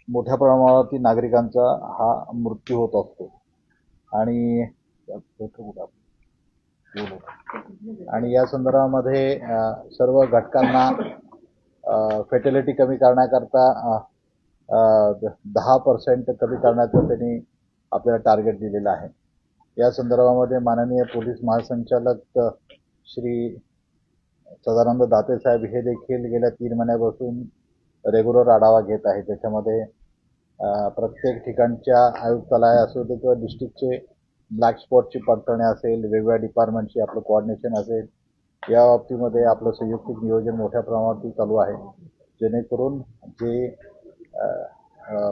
मोठ्या प्रमाणावरती नागरिकांचा हा मृत्यू होत असतो आणि या संदर्भामध्ये सर्व घटकांना फेटॅलिटी कमी करण्याकरता 10% कमी करण्याचं त्यांनी आपल्याला टार्गेट दिलेलं आहे. या संदर्भामध्ये माननीय पोलीस महासंचालक श्री सदानंद दाते साहेब हे देखील गेल्या 3 महिन्यापासून रेग्युलर आढावा घेत आहेत. त्याच्यामध्ये प्रत्येक ठिकाणच्या आयुक्तालय असू दे किंवा डिस्ट्रिक्टचे ब्लॅक स्पॉटची पडताळणी असेल, वेगवेगळ्या डिपार्टमेंटची आपलं कोऑर्डिनेशन असेल, या बाबतीमध्ये आपलं संयुक्त नियोजन मोठ्या प्रमाणावरती चालू आहे, जेणेकरून जे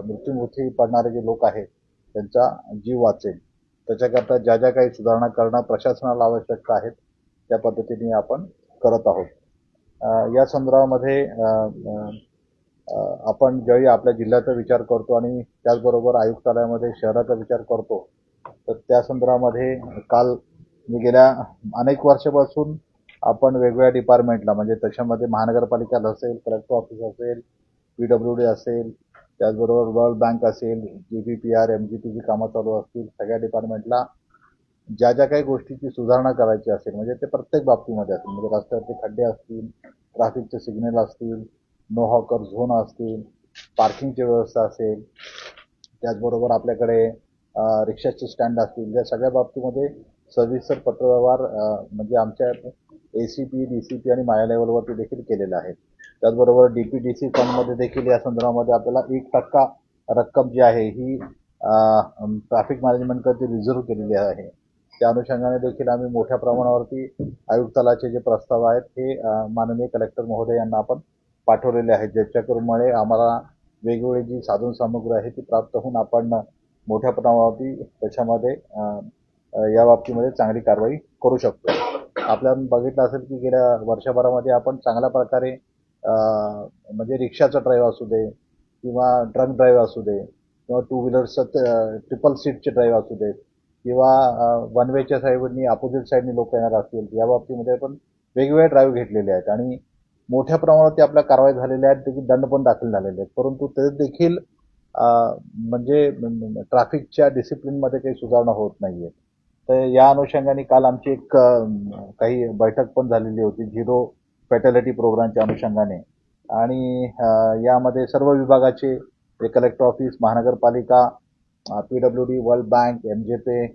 मृत्युमुखी पडणारे जे लोक आहेत त्यांचा जीव वाचेल. त्याच्याकरता ज्या ज्या काही सुधारणा करणं प्रशासनाला आवश्यक आहेत त्या पद्धतीने आपण करत आहोत. या संदर्भामध्ये आपण ज्यावेळी आपल्या जिल्ह्याचा विचार करतो आणि त्याचबरोबर आयुक्तालयामध्ये शहराचा विचार करतो, तर त्या संदर्भामध्ये काल गेल्या अनेक वर्षापासून आपण वेगवेगळ्या डिपार्टमेंटला म्हणजे त्याच्यामध्ये महानगरपालिका असेल, कलेक्टर ऑफिस असेल, PWD असेल, त्याचबरोबर वर्ल्ड बँक असेल, GPPR, MGPची कामं चालू असतील, सगळ्या डिपार्टमेंटला ज्या ज्या काही गोष्टीची सुधारणा करायची असेल म्हणजे ते प्रत्येक बाबतीमध्ये असेल, म्हणजे रस्त्यावरचे खड्डे असतील, ट्रॅफिकचे सिग्नल असतील, नो हॉकर झोन असतील, पार्किंगची व्यवस्था असेल, त्याचबरोबर आपल्याकडे रिक्षाचे स्टँड असतील, या सगळ्या बाबतीमध्ये सविस्तर पत्रव्यवहार म्हणजे आमच्या ACP, DCP आणि माया लेवलवरती देखील केलेलं आहे. त्याचबरोबर DPDC फंडमध्ये देखील या संदर्भामध्ये आपल्याला 1% रक्कम जी आहे ही ट्रॅफिक मॅनेजमेंटकडे रिझर्व्ह केलेली आहे. त्या अनुषंगाने देखील आम्ही मोठ्या प्रमाणावरती आयुक्तालयाचे जे प्रस्ताव आहेत हे माननीय कलेक्टर महोदय यांना आपण पाठवलेले आहेत, ज्याच्यामुळे आम्हाला वेगवेगळी जी साधन सामुग्री आहे ती प्राप्त होऊन आपण मोठ्या प्रमाणावरती त्याच्यामध्ये या बाबतीमध्ये चांगली कारवाई करू शकतो. आपल्याला बघितलं असेल की गेल्या वर्षभरामध्ये आपण चांगल्या प्रकारे म्हणजे रिक्षाचा ड्राईव्ह असू दे किंवा ट्रक ड्राईव्ह असू दे किंवा 2 व्हीलरचं ट्रिपल सीटचे ड्राईव्ह असू दे किंवा वन वेच्या साईडनी अपोजिट साईडनी लोक येणार असतील, या बाबतीमध्ये पण वेगवेगळे ड्राईव्ह घेतलेले आहेत आणि मोठ्या प्रमाणावरती आपल्या कारवाई झालेल्या आहेत, त्याची दंड पण दाखल झालेले आहेत. परंतु ते देखील म्हणजे ट्रॅफिकच्या डिसिप्लिनमध्ये काही सुधारणा होत नाहीये. तर या अनुषंगाने काल आमची एक काही बैठक पण झालेली होती झिरो फॅटॅलिटी प्रोग्रामच्या अनुषंगाने आणि यामध्ये सर्व विभागाचे कलेक्टर ऑफिस, महानगरपालिका, PWD, world bank, MJP,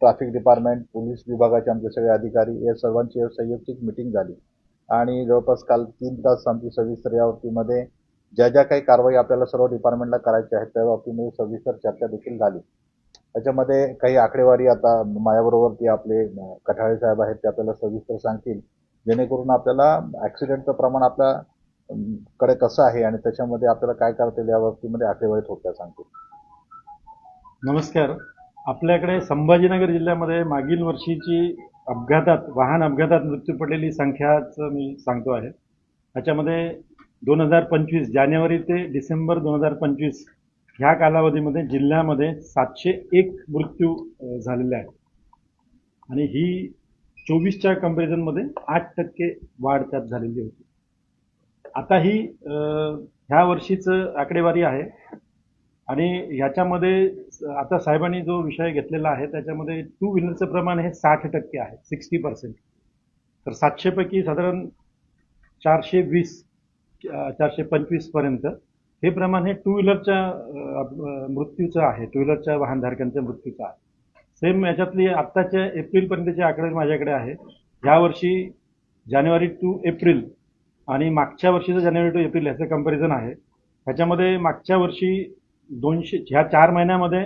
traffic department, police विभागाचे आमचे सगळे अधिकारी या सर्वांची संयुक्त मीटिंग झाली आणि जवळपास काल 3 तास आमची सविस्तर या बाबतीमध्ये ज्या ज्या काही कारवाई आपल्याला सर्व डिपार्टमेंटला करायच्या आहेत त्या बाबतीमध्ये सविस्तर चर्चा देखील झाली. त्याच्यामध्ये काही आकडेवारी आता माझ्याबरोबर ती आपले कठाळे साहेब आहेत ते आपल्याला सविस्तर सांगतील, जेणेकरून आपल्याला ऍक्सिडेंटचं प्रमाण आपल्या कडे कसं आहे आणि त्याच्यामध्ये आपल्याला काय करता येईल या बाबतीमध्ये आकडेवारी थोडक्यात सांगतील. नमस्कार. आपल्याकडे संभाजीनगर जिल्ह्यामध्ये मागील वर्षीची वाहन अपघातात मृत्यू पडलेली संख्याच मी सांगतो आहे. त्याच्यामध्ये 2025 जानेवारी ते डिसेंबर 2025 ह्या कालावधीमध्ये जिल्ह्यामध्ये 701 मृत्यू झालेले आहेत आणि ही 24च्या कंपॅरिझनमध्ये 8% वाढ त्यात झालेली होती. आता ही ह्या वर्षीचं आकडेवारी आहे आणि ह्याच्यामध्ये आता साहेबांनी जो विषय घेतलेला आहे त्याच्यामध्ये 2 व्हीलरचं प्रमाण हे 60% आहे, 60%. तर 700 पैकी साधारण 425 पर्यंत हे प्रमाण हे 2 व्हीलरच्या मृत्यूचं आहे, 2 व्हीलरच्या वाहनधारकांच्या मृत्यूचं आहे. सेम याच्यातली आत्ताच्या एप्रिलपर्यंतचे आकडे माझ्याकडे आहे. ह्या वर्षी जानेवारी टू एप्रिल आणि मागच्या वर्षीचं जानेवारी टू एप्रिल ह्याचं कंपॅरिझन आहे. ह्याच्यामध्ये मागच्या वर्षी ह्या 4 महिन्यामध्ये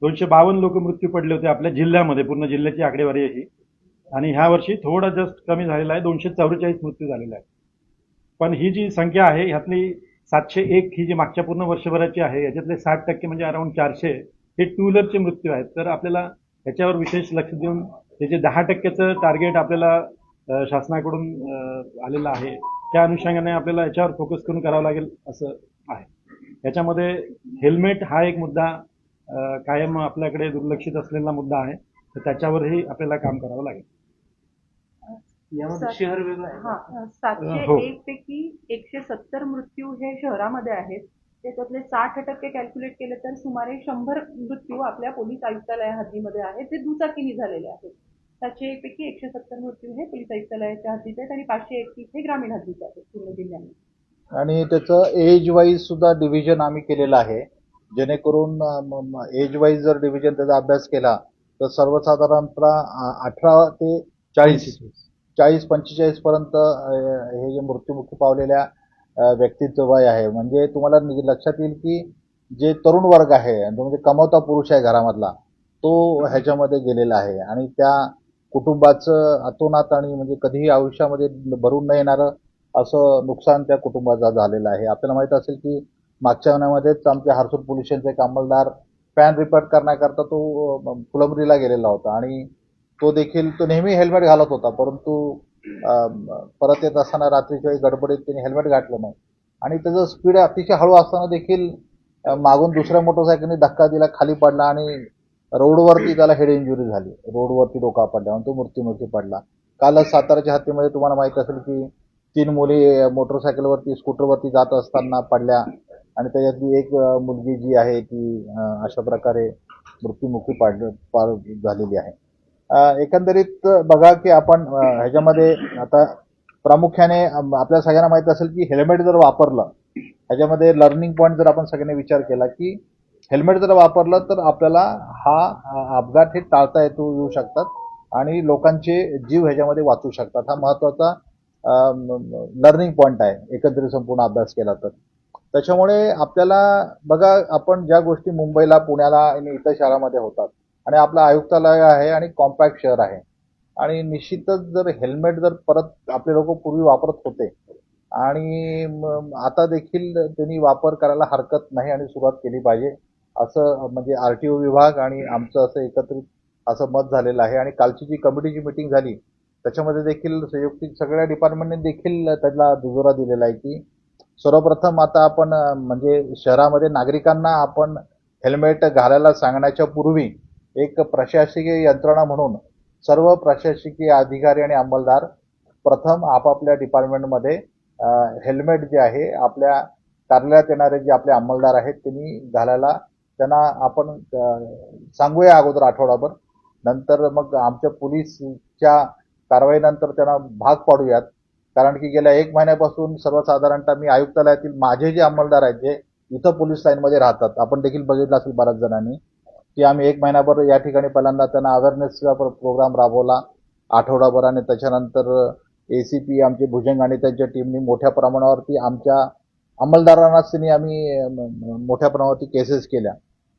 252 लोक मृत्यू पडले होते आपल्या जिल्ह्यामध्ये, पूर्ण जिल्ह्याची आकडेवारी आहे ही. आणि ह्या वर्षी थोडा जस्ट कमी झालेला आहे, 244 मृत्यू झालेला आहे. पण ही जी संख्या आहे ह्यातली 701 ही जी मागच्या पूर्ण वर्षभराची आहे, याच्यातले 60% म्हणजे अराउंड 400 हे 2 व्हीलरचे मृत्यू आहेत. तर आपल्याला ह्याच्यावर विशेष लक्ष देऊन हे जे 10%चं टार्गेट आपल्याला शासनाकडून आलेलं आहे त्या अनुषंगाने आपल्याला याच्यावर फोकस करून करावं लागेल असं आहे. याच्यामध्ये हेल्मेट हा एक मुद्दा कायम आपल्याकडे दुर्लक्षित असलेला मुद्दा आहे, तर त्याच्यावरही आपल्याला काम करावं लागेल. यामध्ये शहर वेगळं आहे. 701 पैकी 170 मृत्यू हे शहरामध्ये आहेत त्याच्यातले 60% कॅल्क्युलेट केले तर सुमारे 100 मृत्यू आपल्या पोलीस आयुक्तालया हद्दीमध्ये आहेत, जे दुचाकीने झालेले आहेत. त्याचे पैकी 170 मृत्यू हे पोलीस आयुक्तालयाच्या हद्दीत आहेत आणि 531 हे ग्रामीण हद्दीत आहेत पूर्ण जिल्ह्यामध्ये. आणि त्याचं एज वाईज सुद्धा डिव्हिजन आम्ही केलेलं आहे, जेणेकरून एज वाईज जर डिव्हिजन त्याचा अभ्यास केला तर सर्वसाधारणतः 18 ते 40-45 पर्यंत हे जे मृत्युमुखी पावलेल्या व्यक्तीचं वय आहे. म्हणजे तुम्हाला लक्षात येईल की जे तरुण वर्ग आहे म्हणजे कमवता पुरुष आहे घरामधला, तो ह्याच्यामध्ये गेलेला आहे आणि त्या कुटुंबाचं अतोनात आणि म्हणजे कधीही आयुष्यामध्ये भरून न येणारं असं नुकसान त्या कुटुंबाचं झालेलं आहे. आपल्याला माहित असेल की मागच्या महिन्यामध्येच आमच्या हर्सूल पोलीस स्टेशनचा एक अंमलदार पॅन रिपेअर करण्याकरता तो फुलंब्रीला गेलेला होता आणि तो नेहमी हेल्मेट घालत होता, परंतु परत येत असताना रात्रीच्या वेळी गडबडीत त्याने हेल्मेट घातलं नाही आणि त्याचं स्पीड अतिशय हळू असताना देखील मागून दुसऱ्या मोटरसायकलने धक्का दिला, खाली पडला आणि रोडवरती त्याला हेड इंजुरी झाली. रोडवरती डोका पडला आणि तो मृत्युमुखी पडला. कालच साताऱ्याच्या हद्दीमध्ये तुम्हाला माहित असेल की 3 मुली मोटरसायकलवरती स्कूटरवरती जात असताना पडल्या आणि त्याच्यातली एक मुलगी जी आहे ती अशा प्रकारे मृत्युमुखी झालेली आहे. एकंदरीत बघा की आपण ह्याच्यामध्ये आता प्रामुख्याने आपल्या सगळ्यांना माहित असेल की हेल्मेट जर वापरलं, ह्याच्यामध्ये लर्निंग पॉईंट जर आपण सगळ्यांनी विचार केला की हेल्मेट जर वापरलं तर आपल्याला हा अपघात हे टाळता येऊ शकतात आणि लोकांचे जीव ह्याच्यामध्ये वाचू शकतात. हा महत्वाचा लर्निंग पॉईंट आहे एकंदरीत संपूर्ण अभ्यास केला तर. त्याच्यामुळे आपल्याला बघा, आपण ज्या गोष्टी मुंबईला, पुण्याला आणि इतर शहरामध्ये होतात आणि आपलं आयुक्तालय आहे आणि कॉम्पॅक्ट शहर आहे आणि निश्चितच जर हेल्मेट जर परत आपले लोक पूर्वी वापरत होते आणि आता देखील त्यांनी वापर करायला हरकत नाही आणि सुरुवात केली पाहिजे असं म्हणजे आरटीओ विभाग आणि आमचं असं एकत्रित असं मत झालेलं आहे. आणि कालची जी कमिटीची मिटिंग झाली त्याच्यामध्ये देखील संयुक्तिक सगळ्या डिपार्टमेंटने देखील त्याला दुजोरा दिलेला आहे की सर्वप्रथम आता आपण म्हणजे शहरामध्ये नागरिकांना आपण हेल्मेट घालायला सांगण्याच्या पूर्वी एक प्रशासकीय यंत्रणा म्हणून सर्व प्रशासकीय अधिकारी आणि अंमलदार प्रथम आपापल्या डिपार्टमेंटमध्ये हेल्मेट जे आहे आपल्या कार्यालयात येणारे जे आपले अंमलदार आहेत त्यांनी घालायला त्यांना आपण सांगूया अगोदर आठवडाभर. नंतर मग आमच्या पोलीसच्या कारवाईनंतर त्यांना भाग पाडूयात. कारण की गेल्या 1 महिन्यापासून सर्वसाधारणतः मी आयुक्तालयातील माझे जे अंमलदार आहेत जे इथं पोलीस लाईनमध्ये राहतात, आपण देखील बघितलं असेल बऱ्याच जणांनी की आम्ही 1 महिनाभर या ठिकाणी पहिल्यांदा त्यांना अवेअरनेसचा प्रोग्राम राबवला आठवडाभर आणि त्याच्यानंतर एसीपी आमचे भुजंग आणि त्यांच्या टीमनी मोठ्या प्रमाणावरती आमच्या अंमलदारांनाच त्यांनी आम्ही मोठ्या प्रमाणावरती केसेस केल्या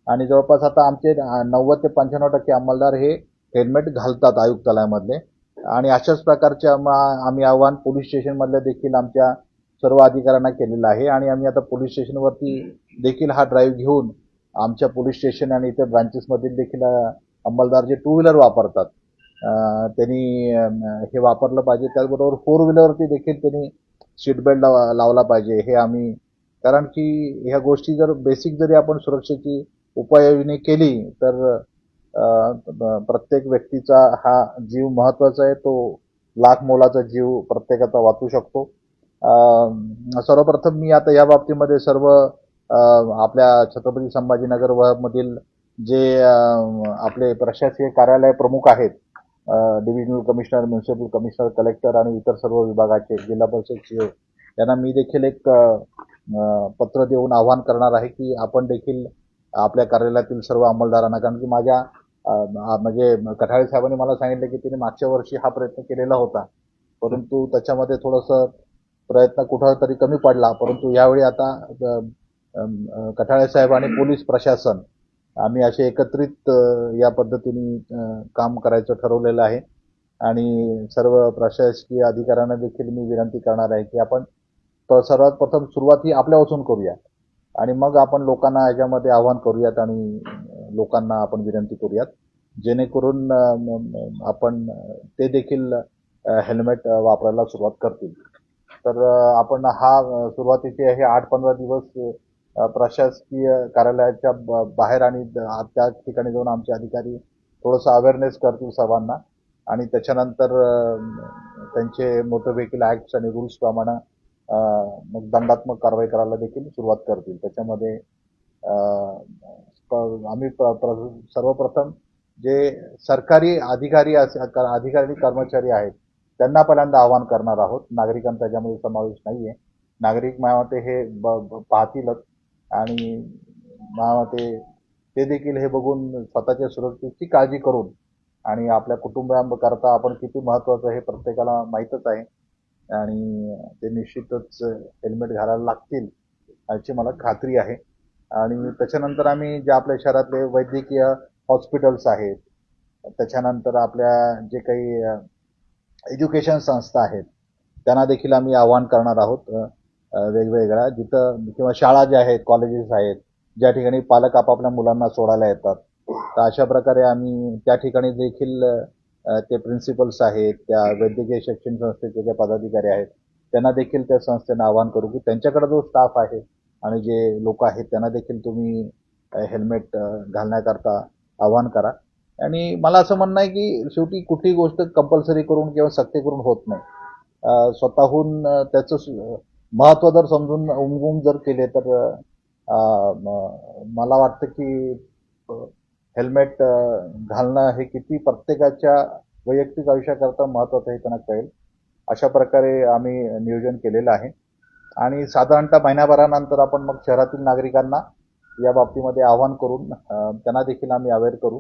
आणि जवळपास आता आमचे 90 ते 95% अंमलदार हे हेल्मेट घालतात आयुक्तालयामधले. आणि अशाच प्रकारचे आम्ही आव्हान पोलीस स्टेशनमधल्या देखील आमच्या सर्व अधिकाऱ्यांना केलेलं आहे आणि आम्ही आता पोलीस स्टेशनवरती देखील हा ड्राईव्ह घेऊन आमच्या पोलीस स्टेशन आणि इतर ब्रांचेसमधील देखील अंमलदार जे 2 व्हीलर वापरतात त्यांनी हे वापरलं पाहिजे. त्याचबरोबर 4 व्हीलरवरती देखील त्यांनी सीट बेल्ट लावला पाहिजे. हे आम्ही, कारण की ह्या गोष्टी जर बेसिक जरी आपण सुरक्षेची उपाययोजना केली तर प्रत्येक व्यक्तीचा हा जीव महत्वाचा आहे. तो लाख मोलाचा जीव प्रत्येकाचा वाचू शकतो. सर्वप्रथम मी आता या बाबतीमध्ये सर्व आपल्या छत्रपती संभाजीनगर मधील जे आपले प्रशासकीय कार्यालय प्रमुख आहेत, divisional commissioner, municipal commissioner, collector आणि इतर सर्व विभागाचे, जिल्हा परिषद सीओ यांना मी देखील एक पत्र देऊन आवाहन करणार आहे की आपण देखील आपल्या कार्यालयातील सर्व अंमलदारांना, कारण की माझ्या म्हणजे कठाळे साहेबांनी मला सांगितलं की त्यांनी मागच्या वर्षी हा प्रयत्न केलेला होता, परंतु त्याच्यामध्ये थोडंसं प्रयत्न कुठं तरी कमी पडला. परंतु यावेळी आता कठाळे साहेब आणि पोलीस प्रशासन आम्ही असे एकत्रित या पद्धतीने काम करायचं ठरवलेलं आहे आणि सर्व प्रशासकीय अधिकाऱ्यांना देखील मी विनंती करणार आहे की आपण सर्वात प्रथम सुरुवात ही आपल्यापासून करूया आणि मग आपण लोकांना याच्यामध्ये आवाहन करूयात आणि लोकांना आपण विनंती करूयात जेणेकरून आपण ते देखील हेल्मेट वापरायला सुरुवात करतील. तर आपण हा सुरुवातीचे हे 8-15 दिवस प्रशासकीय कार्यालयाच्या बाहेर आणि त्या ठिकाणी जाऊन आमचे अधिकारी थोडंसं अवेअरनेस करतील सर्वांना आणि त्याच्यानंतर त्यांचे मोटर व्हेकल ऍक्ट आणि रूल्स प्रमाणे मग दंडात्मक कारवाई करायला देखील सुरुवात करतील. त्याच्यामध्ये आम्ही सर्वप्रथम जे सरकारी अधिकारी कर्मचारी आहेत त्यांना पहिल्यांदा आवाहन करणार आहोत. नागरिकांचा त्याच्यामध्ये समावेश नाहीये. नागरिक मला वाटते हे पाहतीलच आणि मला वाटते ते देखील हे बघून स्वतःच्या सुरक्षेची काळजी करून आणि आपल्या कुटुंबाकरता आपण किती महत्वाचं हे प्रत्येकाला माहीतच आहे आणि ते निश्चितच हेल्मेट घालायला लागतील याची मला खात्री आहे. आणि त्याच्यानंतर आम्ही जे आपल्या शहरातले वैद्यकीय हॉस्पिटल्स आहेत, त्याच्यानंतर आपल्या जे काही एज्युकेशन संस्था आहेत त्यांना देखील आम्ही आवाहन करणार आहोत वेगवेगळ्या जिथं किंवा शाळा ज्या आहेत, कॉलेजेस आहेत, ज्या ठिकाणी पालक आपापल्या मुलांना सोडायला येतात, तर अशा प्रकारे आम्ही त्या ठिकाणी देखील ते प्रिन्सिपल्स आहेत, त्या वैद्यकीय शिक्षण संस्थेचे जे पदाधिकारी आहेत त्यांना देखील त्या संस्थेनं आवाहन करू की त्यांच्याकडे जो स्टाफ आहे आणि जे लोक आहेत त्यांना देखील तुम्ही हेल्मेट घालण्याकरता आवाहन करा. आणि मला असं म्हणणं आहे की शेवटी कुठली गोष्ट कंपल्सरी करून किंवा सक्ती करून होत नाही. स्वतःहून त्याचं महत्त्व जर समजून उमगून जर केले तर मला वाटतं की हेल्मेट घालणं हे किती प्रत्येकाच्या वैयक्तिक आयुष्याकरता महत्त्वाचं हे त्यांना कळेल. अशा प्रकारे आम्ही नियोजन केलेलं आहे आणि साधारणतः महिन्याभरानंतर आपण मग शहरातील नागरिकांना या बाबतीमध्ये आवाहन करून त्यांना देखील आम्ही अवेअर करू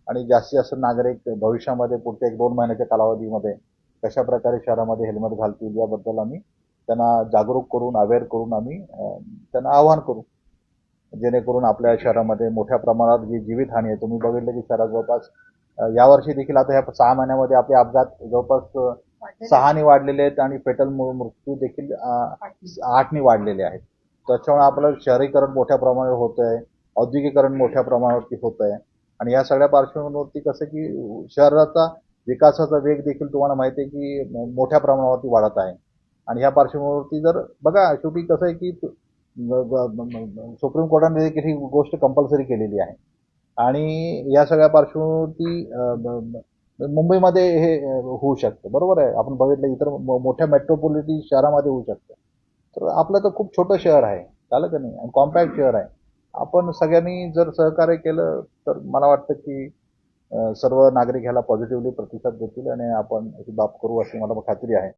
आणि जास्तीत जास्त नागरिक भविष्यामध्ये पुढच्या 1-2 महिन्याच्या कालावधीमध्ये कशा प्रकारे शहरामध्ये हेल्मेट घालतील याबद्दल आम्ही त्यांना जागरूक करून अवेअर करून आम्ही त्यांना आवाहन करू, जेणेकरून आपल्या शहरामध्ये मोठ्या प्रमाणात जी जीवितहानी आहे, तुम्ही बघितलं की शहरात जवळपास यावर्षी देखील आता ह्या 6 महिन्यामध्ये आपले अपघात जवळपास 6 वाढलेले आहेत आणि फेटल मृत्यू देखील 8 वाढलेले आहेत. त्याच्यामुळे आपलं शहरीकरण मोठ्या प्रमाणावर होत आहे, औद्योगिकरण मोठ्या प्रमाणावरती होत आहे आणि या सगळ्या पार्श्वभूमीवरती कसं की शहराचा विकासाचा वेग देखील तुम्हाला माहिती आहे की मोठ्या प्रमाणावरती वाढत आहे आणि ह्या पार्श्वभूमीवरती जर बघा शेवटी कसं आहे की सुप्रीम कोर्टाने देखील ही गोष्ट कंपल्सरी केलेली आहे आणि या सगळ्या पार्श्वभूमीवरती मुंबईमध्ये हे होऊ शकतं. बरोबर आहे, आपण बघितलं इतर मोठ्या मेट्रोपॉलिटन शहरामध्ये होऊ शकतं. तर आपलं तर खूप छोटं शहर आहे, झालं का नाही, आणि कॉम्पॅक्ट शहर आहे. आपण सगळ्यांनी जर सहकार्य केलं तर मला वाटतं की सर्व नागरिक ह्याला पॉझिटिव्हली प्रतिसाद देतील आणि आपण ही बाब करू अशी मला खात्री आहे.